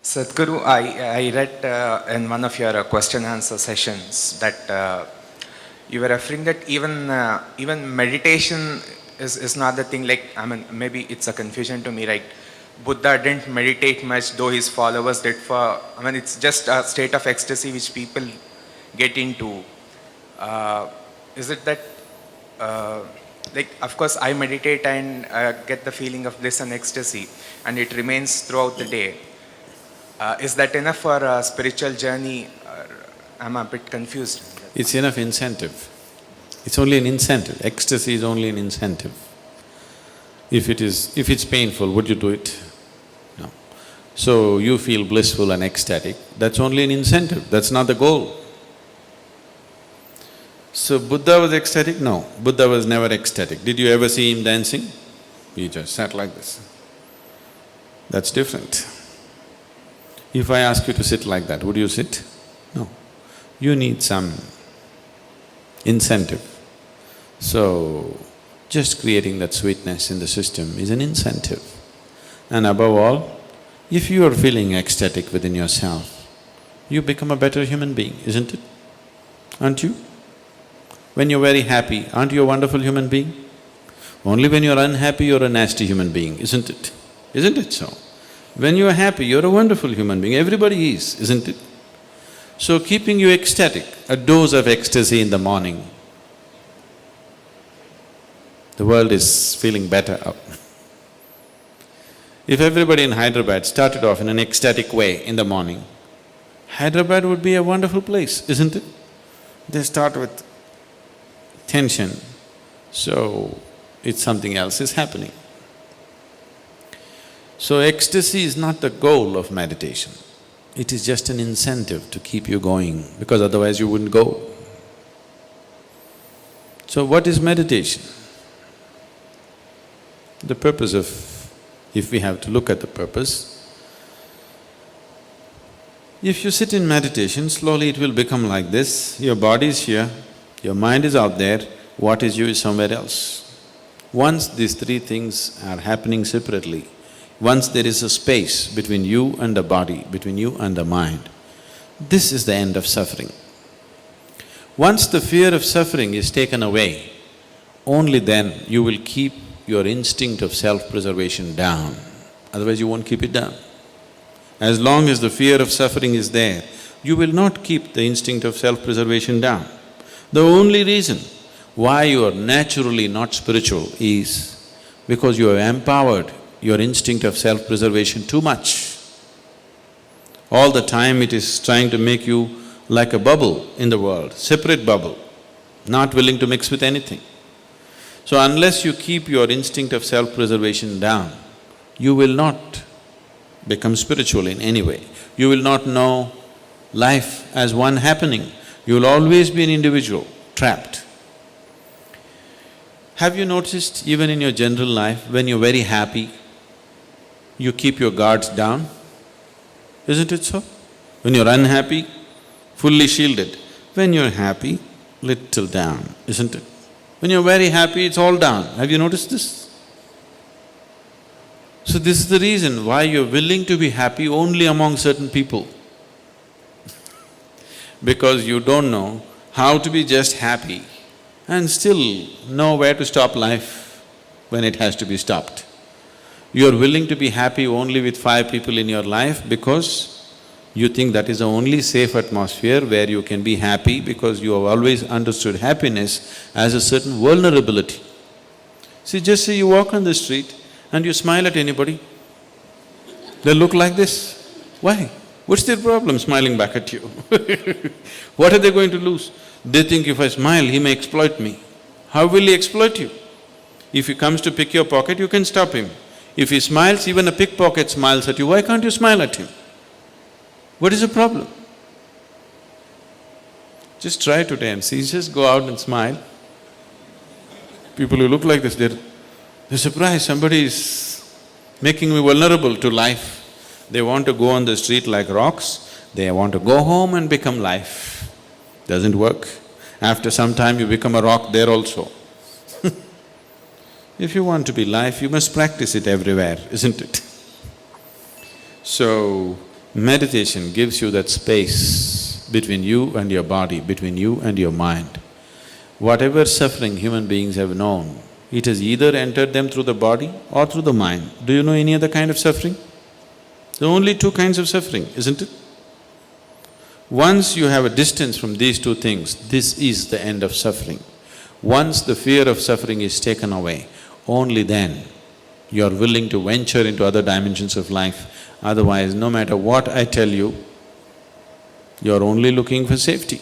Sadhguru, I read in one of your question answer sessions that you were referring that even meditation is not the thing. Like, I mean, maybe it's a confusion to me. Right? Buddha didn't meditate much, though his followers did. I mean, it's just a state of ecstasy which people get into. Uh, is it that? Uh, like, of course, I meditate and get the feeling of bliss and ecstasy, and it remains throughout the day. Is that enough for a spiritual journey? I'm a bit confused. It's enough incentive. It's only an incentive. Ecstasy is only an incentive. If it's painful, would you do it? No. So you feel blissful and ecstatic, that's only an incentive, that's not the goal. So Buddha was ecstatic? No, Buddha was never ecstatic. Did you ever see him dancing? He just sat like this. That's different. If I ask you to sit like that, would you sit? No. You need some incentive. So, just creating that sweetness in the system is an incentive. And above all, if you are feeling ecstatic within yourself, you become a better human being, isn't it? Aren't you? When you're very happy, aren't you a wonderful human being? Only when you're unhappy, you're a nasty human being, isn't it? Isn't it so? When you're happy, you're a wonderful human being, everybody is, isn't it? So keeping you ecstatic, a dose of ecstasy in the morning, the world is feeling better up. If everybody in Hyderabad started off in an ecstatic way in the morning, Hyderabad would be a wonderful place, isn't it? They start with tension, so it's something else is happening. So ecstasy is not the goal of meditation, it is just an incentive to keep you going, because otherwise you wouldn't go. So what is meditation? The purpose of… if we have to look at the purpose, if you sit in meditation, slowly it will become like this, your body is here, your mind is out there, what is you is somewhere else. Once these three things are happening separately, once there is a space between you and the body, between you and the mind, this is the end of suffering. Once the fear of suffering is taken away, only then you will keep your instinct of self-preservation down, otherwise you won't keep it down. As long as the fear of suffering is there, you will not keep the instinct of self-preservation down. The only reason why you are naturally not spiritual is because you have empowered your instinct of self-preservation too much. All the time it is trying to make you like a bubble in the world, separate bubble, not willing to mix with anything. So unless you keep your instinct of self-preservation down, you will not become spiritual in any way. You will not know life as one happening. You will always be an individual, trapped. Have you noticed even in your general life, when you're very happy, you keep your guards down? Isn't it so? When you're unhappy, fully shielded. When you're happy, little down, isn't it? When you're very happy, it's all down. Have you noticed this? So this is the reason why you're willing to be happy only among certain people. Because you don't know how to be just happy and still know where to stop life when it has to be stopped. You're willing to be happy only with 5 people in your life because you think that is the only safe atmosphere where you can be happy, because you have always understood happiness as a certain vulnerability. See, just say you walk on the street and you smile at anybody, they look like this. Why? What's their problem smiling back at you? What are they going to lose? They think if I smile, he may exploit me. How will he exploit you? If he comes to pick your pocket, you can stop him. If he smiles, even a pickpocket smiles at you, why can't you smile at him? What is the problem? Just try today and see, just go out and smile. People who look like this, they're surprised, somebody is making me vulnerable to life. They want to go on the street like rocks, they want to go home and become life. Doesn't work. After some time you become a rock there also. If you want to be life, you must practice it everywhere, isn't it? So, Meditation gives you that space between you and your body, between you and your mind. Whatever suffering human beings have known, it has either entered them through the body or through the mind. Do you know any other kind of suffering? There are only two kinds of suffering, isn't it? Once you have a distance from these two things, this is the end of suffering. Once the fear of suffering is taken away, only then you are willing to venture into other dimensions of life. Otherwise, no matter what I tell you, you are only looking for safety.